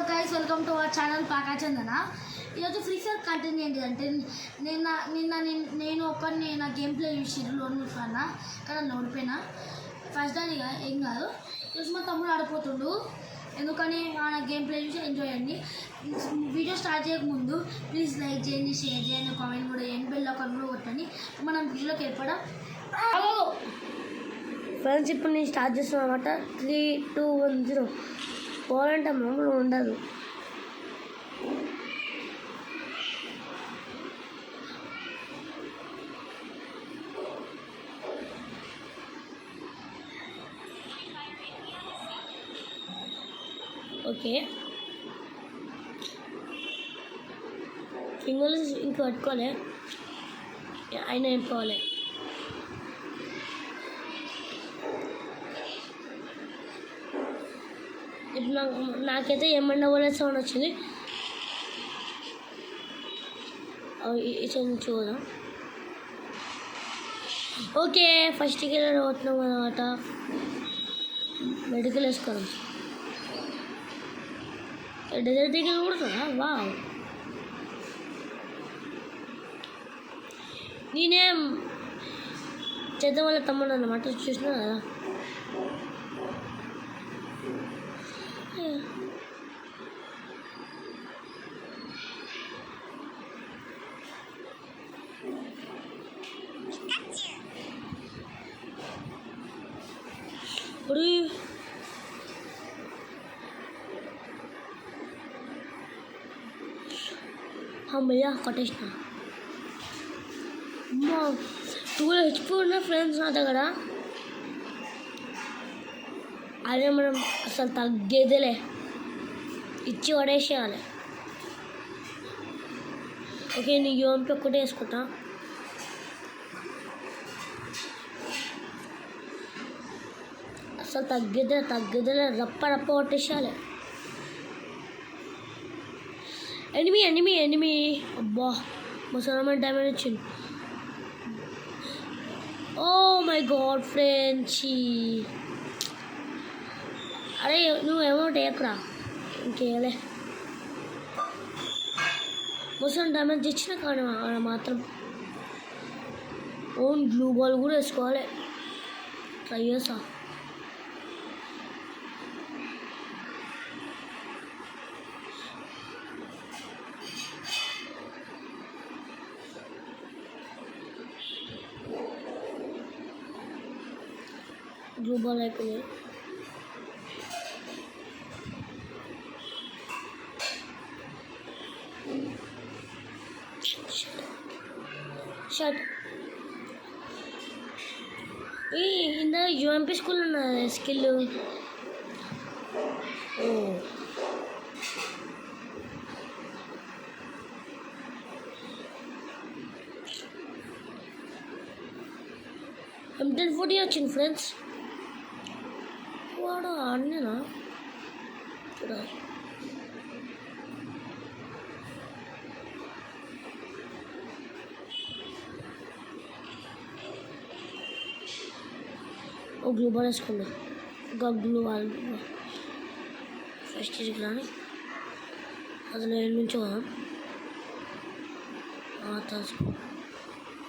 Guys welcome to our channel Pakachandana. ఈరోజు Free fire content ఏంటిదంటే నేను ఒకరిని నా గేమ్ ప్లే చూసిరు లోన్ అన్న కానీ ఓడిపోయినా. ఫస్ట్ దానిగా ఏం కాదు, ఈరోజు మా తమ్ముడు ఆడిపోతుండు. ఎందుకని మన గేమ్ ప్లే చూసి ఎంజాయ్ చేయండి. వీడియో స్టార్ట్ చేయకముందు ప్లీజ్ లైక్ చేయండి, షేర్ చేయండి, కామెంట్ కూడా చేయండి, బెల్ ఐకాన్ కూడా కొట్టండి. మనం వీడియోలోకి వెళ్ళిపోవడం ఫ్రెండ్స్. ఇప్పుడు నేను స్టార్ట్ చేస్తున్నాను అనమాట. 3, 2, 1, 0 పోవాలంటే మామూలు ఉండదు. ఓకే, ఫింగర్స్ ఇంకా పట్టుకోలే, అయినా ఏం పోవాలి. ఇప్పుడు నాకైతే ఏమన్నా వాళ్ళ సౌండ్ వచ్చింది. చూద్దాం. ఓకే, ఫస్ట్ టికెట్ పోతున్నాం అనమాట. మెడికల్ వేసుకోవడం డెజర్ట్ టికెట్ కూడా వా. నేనేం చేద్దాం వాళ్ళ తమ్ముడు అన్నమాట, చూసినా కదా. ఇప్పుడు అమ్మయ్య కొట్టేసిన. 2 HP ఉన్న ఫ్రెండ్స్ నా దగ్గర. అదే మనం అసలు తగ్గేదేలే, ఇచ్చి పడేసేయాలి. ఓకే, నీ యోంపి ఒక్కటే వేసుకుంటా. అసలు తగ్గేదే రప్ప కొట్టేసేయాలి. ఎనిమి అబ్బా ముసలమైన డ్యామేజ్ వచ్చింది. ఓ మై గాడ్ ఫ్రెండ్స్, అరే నువ్వు అమౌంట్ వేయకురా, ఇంకేలే. ముసలి డ్యామేజ్ ఇచ్చిన కానీ మాత్రం ఓన్ గ్లూ బాల్ కూడా వేసుకోవాలి. ట్రై చేసా. గ్లూ బాల్ అయిపోయింది. షర్ట్ ఇందా యూఎంపీ స్కూల్ ఉన్నది స్కిల్. M1040 వచ్చింది ఫ్రెండ్స్. వాడు ఆడినా చూడాలి. ఓ గ్లూ బాల్ వేసుకున్నా. ఇంకా గ్లూ బాల్ ఫస్ట్ రాని అసలు నుంచో కదా.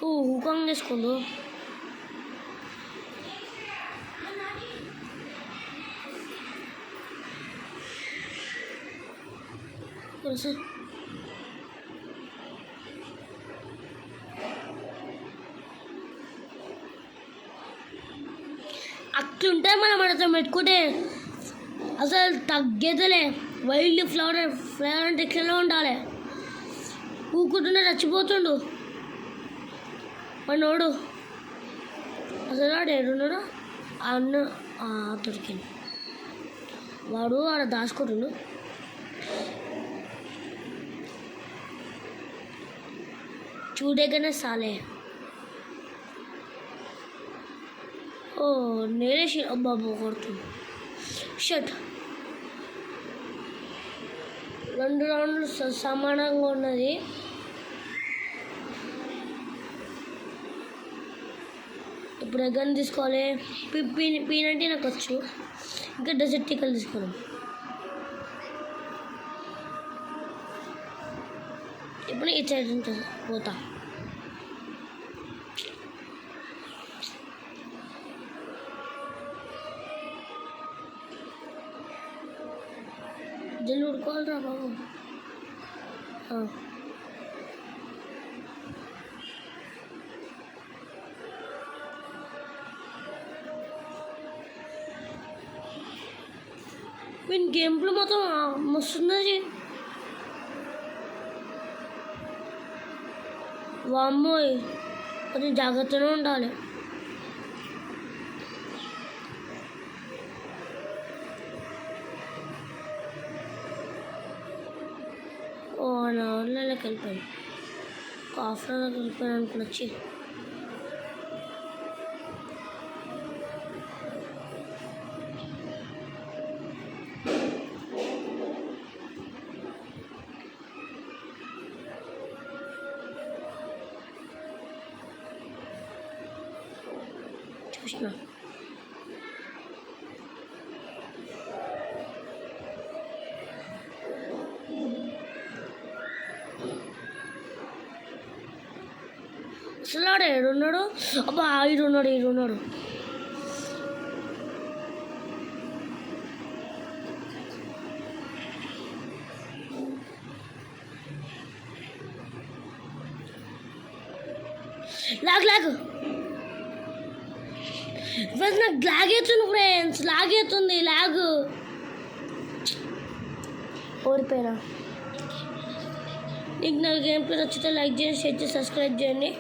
ఓ హుకాంగ్ వేసుకుందు. సార్ అట్లుంటే మనం అర్థం పెట్టుకుంటే అసలు తగ్గేదలే. వైల్డ్ ఫ్లవర్ అంటే ఎట్లా ఉండాలి. ఊకుంటుండే చచ్చిపోతుండు మనోడు. అసలు వాడు ఏడున్నాడు అన్న దొరికింది. వాడు ఆడ దాచుకుంటుండు. చూడగానే సాలే. ఓ నేనేసి అబ్బాబు కొడుతుంది. షట్ 2 రౌండ్లు సమానంగా ఉన్నది. ఇప్పుడు గన్ తీసుకోవాలి. P90 నాకు వచ్చు. ఇంకా డెజర్ట్ టికెట్ తీసుకోవాలి. ఇప్పుడు ఇటు సైడ్ ఉంటుంది పోతా. జల్లు ఉడుకోవాలరా బాబు. వీని గేమ్లో మొత్తం మస్తున్నది. వామ్మోయ్ కొంచెం జాగ్రత్తగా ఉండాలి. ఓ 1 అవర్లోకి వెళ్ళిపోయాను. హాఫ్ అన్ అవర్లోకి వెళ్ళిపోయాను అనుకుని వచ్చి చూసిన. అసలు ఆడు ఏడున్నాడు? అబ్బా ఈడున్నాడు. లాగ్ నాకు లాగ్ అవుతుంది ఫ్రెండ్స్, లాగ్ ఓడిపోయినా. నీకు నా గేమ్ ప్లే నచ్చితే లైక్ చేయండి, షేర్ చేసి సబ్స్క్రైబ్ చేయండి.